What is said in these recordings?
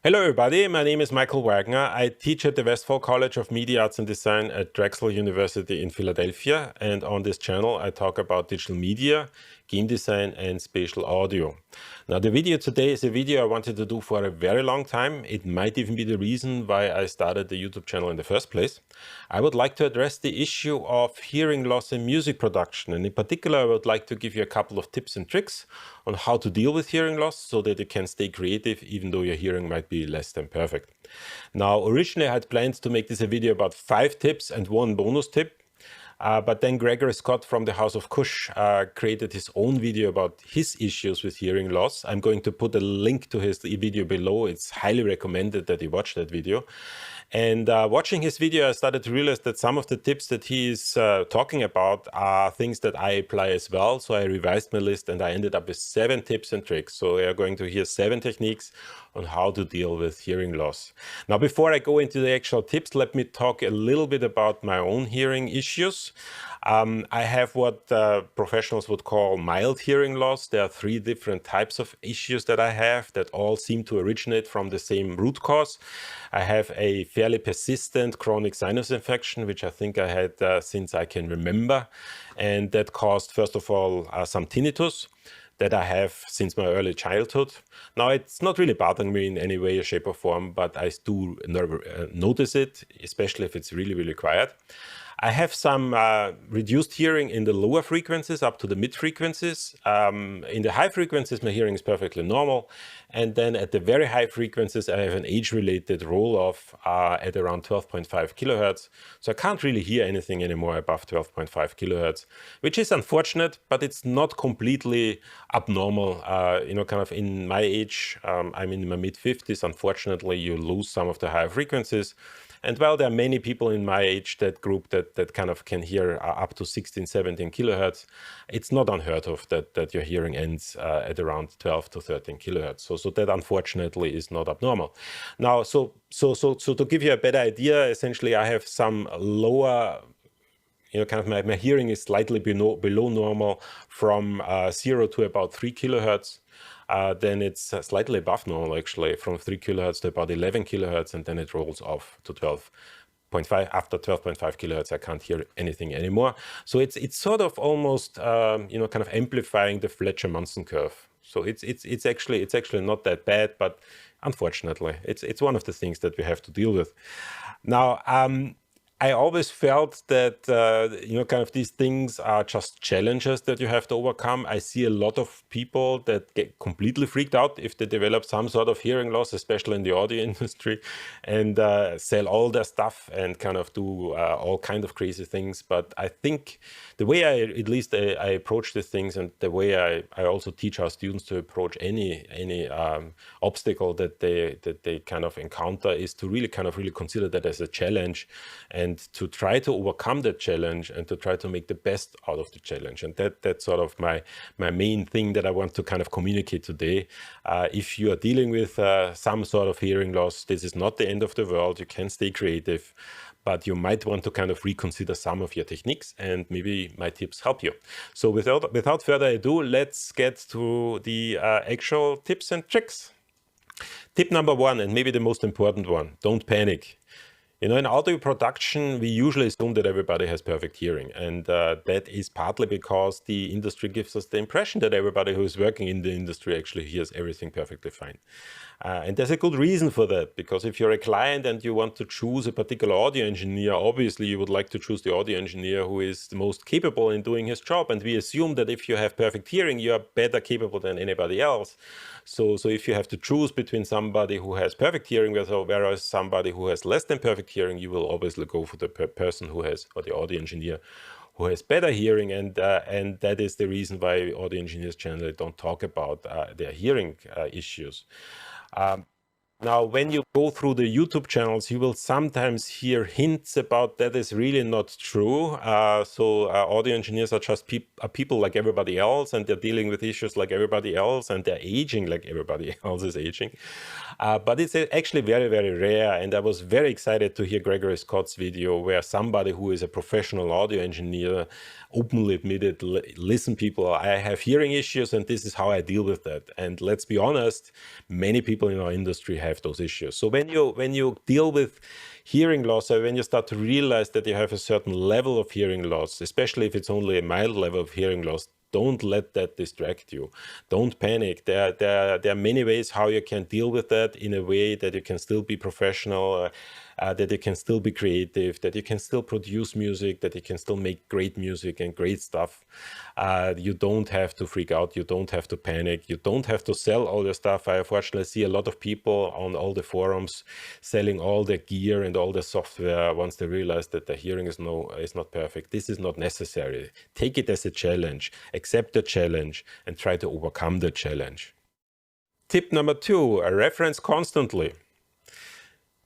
Hello everybody, my name is Michael Wagner. I teach at the Westphal College of Media Arts and Design at Drexel University in Philadelphia, and on this channel I talk about digital media, game design and spatial audio. Now the video today is a video I wanted to do for a very long time. It might even be the reason why I started the YouTube channel in the first place. I would like to address the issue of hearing loss in music production, and in particular I would like to give you a couple of tips and tricks on how to deal with hearing loss so that you can stay creative even though your hearing might be less than perfect. Now originally I had planned to make this a video about 5 tips and 1 bonus tip. But then Gregory Scott from the House of Kush created his own video about his issues with hearing loss. I'm going to put a link to his video below. It's highly recommended that you watch that video. And watching his video, I started to realize that some of the tips that he is talking about are things that I apply as well. So I revised my list and I ended up with 7 tips and tricks. So we are going to hear 7 techniques on how to deal with hearing loss. Now, before I go into the actual tips, let me talk a little bit about my own hearing issues. I have what professionals would call mild hearing loss. There are 3 different types of issues that I have that all seem to originate from the same root cause. I have a fairly persistent chronic sinus infection, which I think I had since I can remember. And that caused, first of all, some tinnitus that I have since my early childhood. Now, it's not really bothering me in any way, shape or form, but I do notice it, especially if it's really, really quiet. I have some reduced hearing in the lower frequencies up to the mid frequencies. In the high frequencies, my hearing is perfectly normal. And then at the very high frequencies, I have an age-related roll-off at around 12.5 kilohertz. So I can't really hear anything anymore above 12.5 kilohertz, which is unfortunate, but it's not completely abnormal. Kind of in my age, I'm in my mid-50s. Unfortunately, you lose some of the higher frequencies. And while there are many people in my age that group that kind of can hear up to 16, 17 kilohertz, it's not unheard of that your hearing ends at around 12 to 13 kilohertz. So that unfortunately is not abnormal. Now, so to give you a better idea, essentially I have some lower, kind of my hearing is slightly below normal from 0 to about 3 kilohertz. Then it's slightly above normal, actually, from 3 kilohertz to about 11 kilohertz, and then it rolls off to 12.5. After 12.5 kilohertz, I can't hear anything anymore. So it's sort of almost, kind of amplifying the Fletcher-Munson curve. So it's actually not that bad, but unfortunately, it's one of the things that we have to deal with. Now, I always felt that, kind of these things are just challenges that you have to overcome. I see a lot of people that get completely freaked out if they develop some sort of hearing loss, especially in the audio industry, and sell all their stuff and kind of do all kinds of crazy things. But I think the way I approach these things, and the way I also teach our students to approach any obstacle that they kind of encounter, is to really consider that as a challenge, and to try to overcome that challenge and to try to make the best out of the challenge. And that's sort of my main thing that I want to kind of communicate today. If you are dealing with some sort of hearing loss, this is not the end of the world. You can stay creative, but you might want to kind of reconsider some of your techniques, and maybe my tips help you. So without further ado, let's get to the actual tips and tricks. Tip number 1, and maybe the most important one: don't panic. In audio production, we usually assume that everybody has perfect hearing, and that is partly because the industry gives us the impression that everybody who is working in the industry actually hears everything perfectly fine. And there's a good reason for that, because if you're a client and you want to choose a particular audio engineer, obviously you would like to choose the audio engineer who is the most capable in doing his job. And we assume that if you have perfect hearing, you are better capable than anybody else. So if you have to choose between somebody who has perfect hearing whereas somebody who has less than perfect hearing, you will obviously go for the person who has, or the audio engineer who has better hearing, and that is the reason why audio engineers generally don't talk about their hearing issues. Now, when you go through the YouTube channels, you will sometimes hear hints about that is really not true. Audio engineers are just people like everybody else, and they're dealing with issues like everybody else, and they're aging like everybody else is aging. But it's actually very, very rare, and I was very excited to hear Gregory Scott's video where somebody who is a professional audio engineer openly admitted, listen people, I have hearing issues and this is how I deal with that. And let's be honest, many people in our industry have those issues. So when you deal with hearing loss, or when you start to realize that you have a certain level of hearing loss, especially if it's only a mild level of hearing loss, don't let that distract you. Don't panic. There are many ways how you can deal with that in a way that you can still be professional, that you can still be creative, that you can still produce music, that you can still make great music and great stuff. You don't have to freak out. You don't have to panic. You don't have to sell all your stuff. I unfortunately see a lot of people on all the forums selling all their gear and all the software once they realize that their hearing is not perfect. This is not necessary. Take it as a challenge. Accept the challenge and try to overcome the challenge. Tip number 2, reference constantly.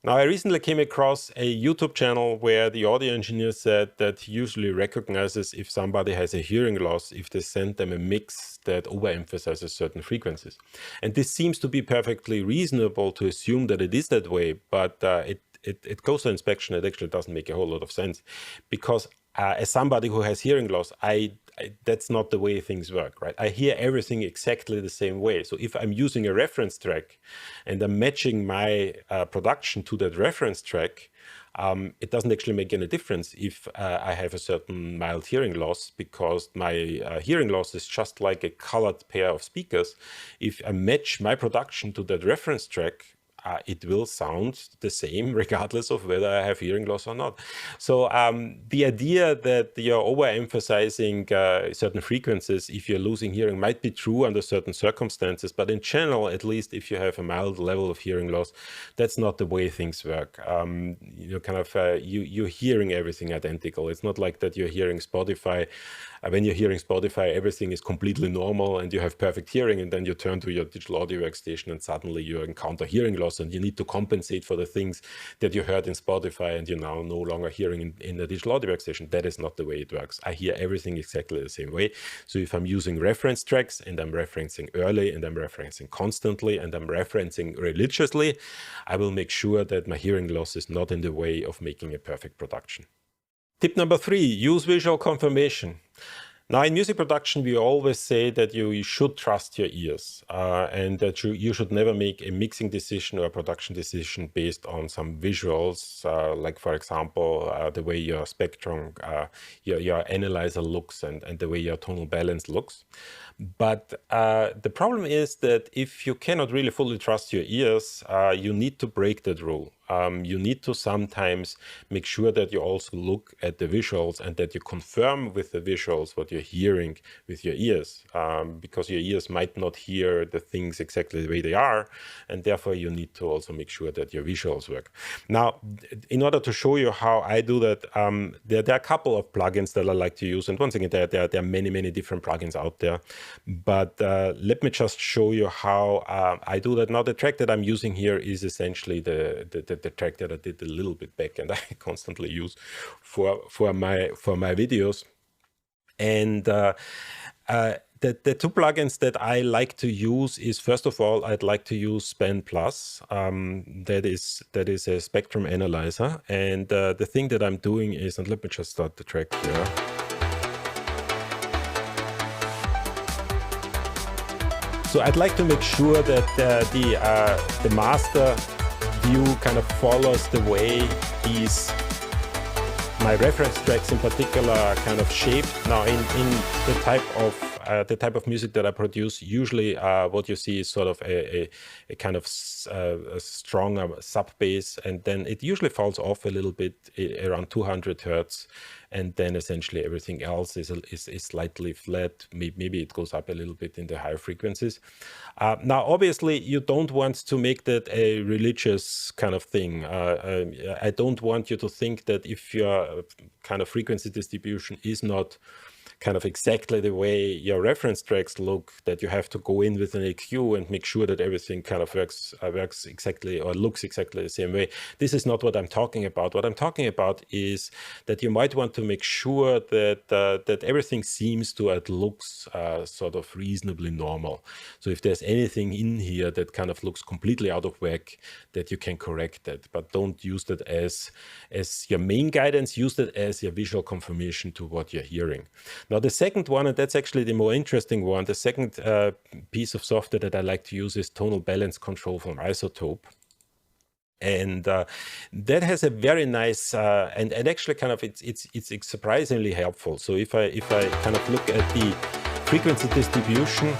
Now, I recently came across a YouTube channel where the audio engineer said that he usually recognizes if somebody has a hearing loss if they send them a mix that overemphasizes certain frequencies. And this seems to be perfectly reasonable to assume that it is that way, but it goes to inspection. It actually doesn't make a whole lot of sense, because as somebody who has hearing loss, that's not the way things work, right? I hear everything exactly the same way. So if I'm using a reference track and I'm matching my production to that reference track, it doesn't actually make any difference if I have a certain mild hearing loss, because my hearing loss is just like a colored pair of speakers. If I match my production to that reference track, it will sound the same regardless of whether I have hearing loss or not. So the idea that you're overemphasizing certain frequencies if you're losing hearing might be true under certain circumstances, but in general, at least if you have a mild level of hearing loss, that's not the way things work. You're hearing everything identical. It's not like that you're hearing Spotify. When you're hearing Spotify, everything is completely normal and you have perfect hearing, and then you turn to your digital audio workstation and suddenly you encounter hearing loss and you need to compensate for the things that you heard in Spotify and you're now no longer hearing in the digital audio workstation. That is not the way it works. I hear everything exactly the same way. So if I'm using reference tracks and I'm referencing early and I'm referencing constantly and I'm referencing religiously, I will make sure that my hearing loss is not in the way of making a perfect production. Tip number 3, use visual confirmation. Now, in music production, we always say that you should trust your ears and that you should never make a mixing decision or a production decision based on some visuals, like, for example, the way your spectrum, your analyzer looks and the way your tonal balance looks. But the problem is that if you cannot really fully trust your ears, you need to break that rule. You need to sometimes make sure that you also look at the visuals and that you confirm with the visuals what you're hearing with your ears, because your ears might not hear the things exactly the way they are, and therefore you need to also make sure that your visuals work. Now, in order to show you how I do that, there are a couple of plugins that I like to use, and once again, there are many different plugins out there, but let me just show you how I do that. Now, the track that I'm using here is essentially the track that I did a little bit back and I constantly use for my videos. And the 2 plugins that I like to use is, first of all, I'd like to use Span Plus. That is a spectrum analyzer. And the thing that I'm doing is, and let me just start the track here. So I'd like to make sure that the master view kind of follows the way my reference tracks in particular are kind of shaped. Now, in the type of music that I produce, usually what you see is sort of a kind of a stronger sub bass, and then it usually falls off a little bit around 200 hertz. And then essentially everything else is slightly flat. Maybe it goes up a little bit in the higher frequencies. Now, obviously, you don't want to make that a religious kind of thing. I don't want you to think that if your kind of frequency distribution is not kind of exactly the way your reference tracks look, that you have to go in with an EQ and make sure that everything kind of works exactly or looks exactly the same way. This is not what I'm talking about. What I'm talking about is that you might want to make sure that everything seems to and looks sort of reasonably normal. So if there's anything in here that kind of looks completely out of whack, that you can correct that, but don't use that as your main guidance. Use that as your visual confirmation to what you're hearing. Now, the second one, and that's actually the more interesting one, the second piece of software that I like to use is tonal balance control from Isotope. And that has a very nice and actually kind of it's surprisingly helpful. So if I kind of look at the frequency distribution,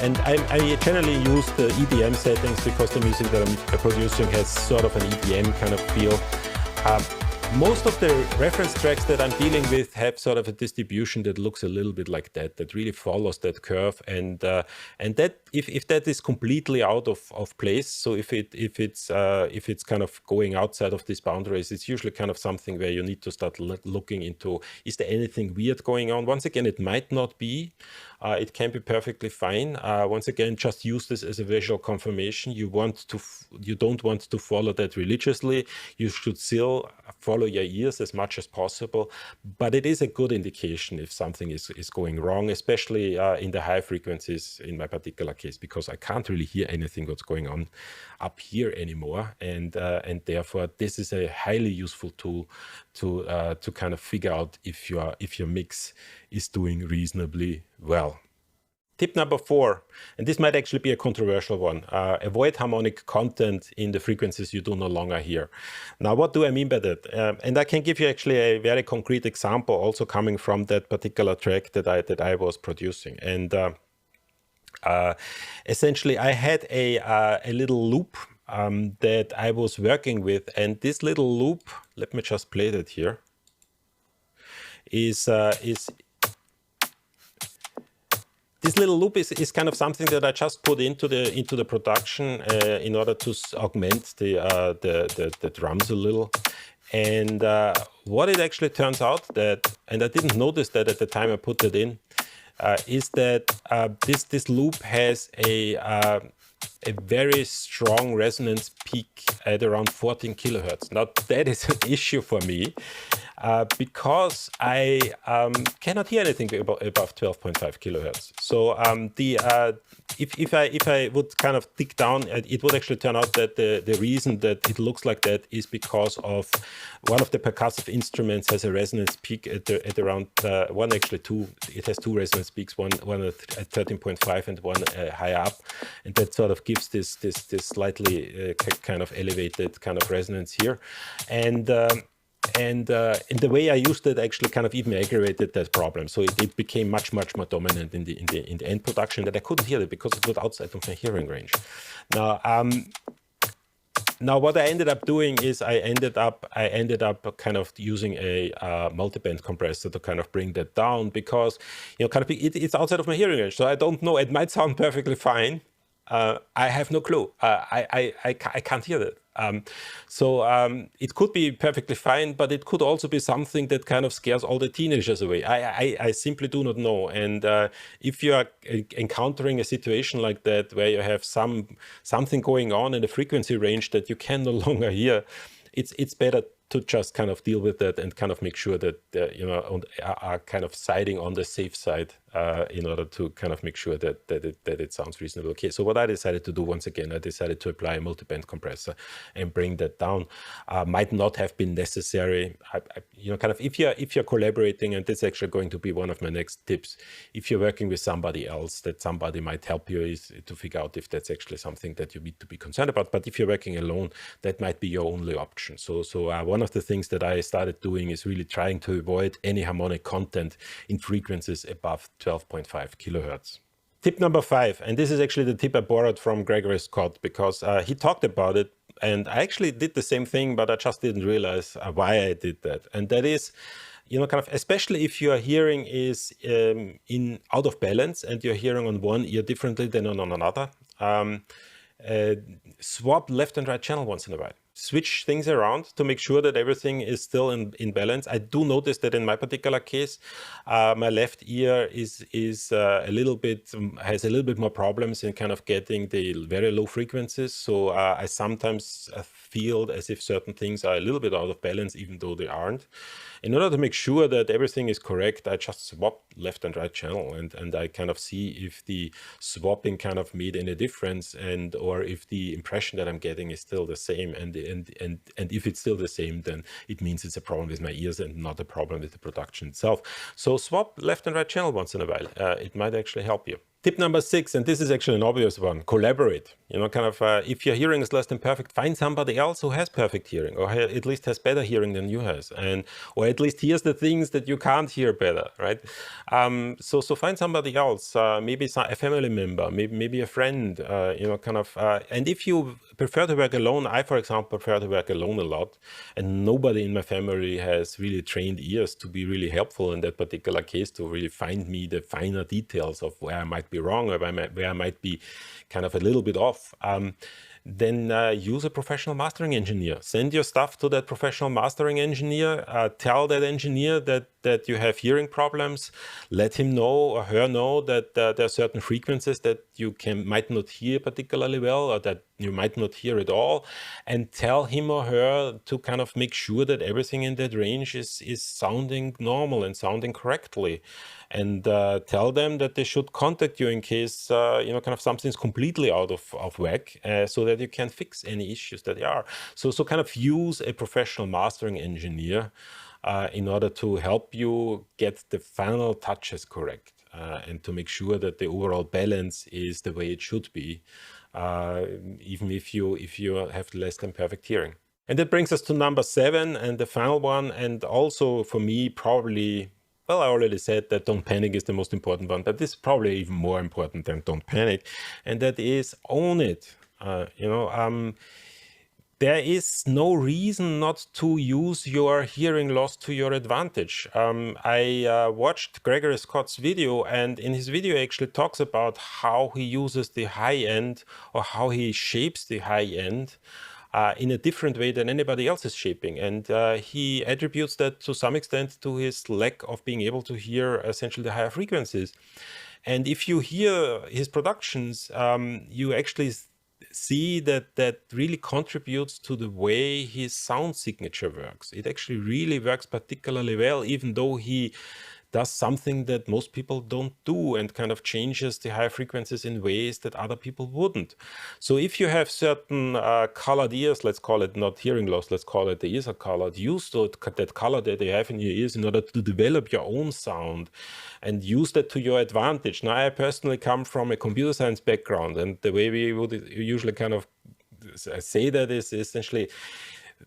and I generally use the EDM settings because the music that I'm producing has sort of an EDM kind of feel. Most of the reference tracks that I'm dealing with have sort of a distribution that looks a little bit like that really follows that curve, and that if that is completely out of place, so if it's kind of going outside of these boundaries, it's usually kind of something where you need to start looking into, is there anything weird going on? Once again, it might not be. It can be perfectly fine. Once again, just use this as a visual confirmation. You don't want to follow that religiously. You should still follow your ears as much as possible, but it is a good indication if something is going wrong, especially in the high frequencies in my particular case, because I can't really hear anything what's going on up here anymore, and therefore this is a highly useful tool to kind of figure out if your mix is doing reasonably well. Tip number 4, and this might actually be a controversial one, avoid harmonic content in the frequencies you do no longer hear. Now, what do I mean by that? And I can give you actually a very concrete example also coming from that particular track that I was producing. And essentially, I had a little loop that I was working with, and this little loop, let me just play that here, is this little loop is kind of something that I just put into the production in order to augment the drums a little. And what it actually turns out that, and I didn't notice that at the time I put it in, is that this loop has a very strong resonance peak at around 14 kilohertz. Now that is an issue for me because I cannot hear anything above 12.5 kilohertz. So if I would kind of dig down, it would actually turn out that the reason that it looks like that is because of one of the percussive instruments has a resonance peak at around two. It has two resonance peaks, one at 13.5 and one higher up, and that sort of gives this slightly kind of elevated kind of resonance here, and the way I used it actually kind of even aggravated that problem. So it became much more dominant in the end production, that I couldn't hear it because it was outside of my hearing range. Now what I ended up doing is I ended up kind of using a multiband compressor to kind of bring that down, because kind of it's outside of my hearing range. So I don't know. It might sound perfectly fine. I have no clue. I can't hear that. It could be perfectly fine, but it could also be something that kind of scares all the teenagers away. I simply do not know. And if you are encountering a situation like that, where you have something going on in the frequency range that you can no longer hear, it's better to just kind of deal with that and kind of make sure that are kind of siding on the safe side in order to kind of make sure that it sounds reasonable. Okay, so what I decided to do, once again, I decided to apply a multiband compressor and bring that down. Might not have been necessary. Kind of if you're collaborating, and that's actually going to be one of my next tips. If you're working with somebody else, that somebody might help you is to figure out if that's actually something that you need to be concerned about. But if you're working alone, that might be your only option. So one of the things that I started doing is really trying to avoid any harmonic content in frequencies above 12.5 kilohertz. Tip number 5, and this is actually the tip I borrowed from Gregory Scott, because he talked about it, and I actually did the same thing, but I just didn't realize why I did that. And that is, kind of, especially if your hearing is out of balance and you're hearing on one ear differently than on another, swap left and right channel once in a while. Switch things around to make sure that everything is still in balance. I do notice that in my particular case, my left ear has a little bit more problems in kind of getting the very low frequencies. So I sometimes feel as if certain things are a little bit out of balance, even though they aren't. In order to make sure that everything is correct, I just swap left and right channel, and I kind of see if the swapping kind of made any difference, or if the impression that I'm getting is still the same. And if it's still the same, then it means it's a problem with my ears and not a problem with the production itself. So swap left and right channel once in a while. It might actually help you. Tip number 6, and this is actually an obvious one, collaborate. If your hearing is less than perfect, find somebody else who has perfect hearing, or at least has better hearing than you has, or at least hears the things that you can't hear better, right? So find somebody else, maybe a family member, maybe a friend, and if you prefer to work alone, I, for example, prefer to work alone a lot, and nobody in my family has really trained ears to be really helpful in that particular case, to really find me the finer details of where I might be wrong, or where I might be kind of a little bit off. Then use a professional mastering engineer. Send your stuff to that professional mastering engineer. Tell that engineer that you have hearing problems. Let him know or her know that there are certain frequencies that you might not hear particularly well, or that you might not hear at all, and tell him or her to kind of make sure that everything in that range is sounding normal and sounding correctly. And tell them that they should contact you in case something's completely out of whack, so that you can fix any issues that there are. So kind of use a professional mastering engineer in order to help you get the final touches correct, and to make sure that the overall balance is the way it should be, even if you have less than perfect hearing. And that brings us to number 7, and the final one, and also for me probably, well, I already said that don't panic is the most important one, but this is probably even more important than don't panic, and that is own it. There is no reason not to use your hearing loss to your advantage. I watched Gregory Scott's video, and in his video he actually talks about how he uses the high end, or how he shapes the high end in a different way than anybody else is shaping. And he attributes that to some extent to his lack of being able to hear essentially the higher frequencies. And if you hear his productions, you actually see that really contributes to the way his sound signature works. It actually really works particularly well, even though he does something that most people don't do, and kind of changes the high frequencies in ways that other people wouldn't. So if you have certain colored ears, let's call it not hearing loss, let's call it the ears are colored, use that color that you have in your ears in order to develop your own sound, and use that to your advantage. Now, I personally come from a computer science background, and the way we would usually kind of say that is essentially,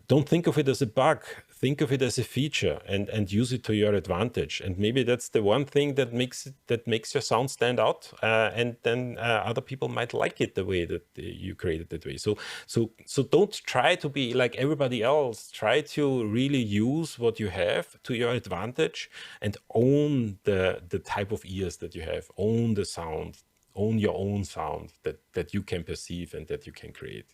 don't think of it as a bug, think of it as a feature, and use it to your advantage. And maybe that's the one thing that makes your sound stand out, and then other people might like it the way that you created that way. So don't try to be like everybody else. Try to really use what you have to your advantage, and own the type of ears that you have, own the sound, own your own sound that you can perceive and that you can create.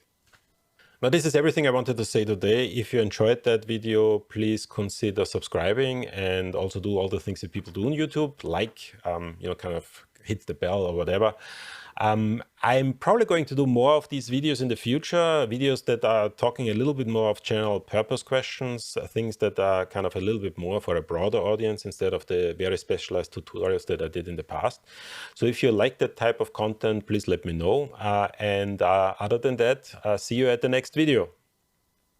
Now, this is everything I wanted to say today. If you enjoyed that video, please consider subscribing, and also do all the things that people do on YouTube, like, kind of hit the bell or whatever. I'm probably going to do more of these videos in the future, videos that are talking a little bit more of general purpose questions, things that are kind of a little bit more for a broader audience instead of the very specialized tutorials that I did in the past. So if you like that type of content, please let me know. And other than that, see you at the next video.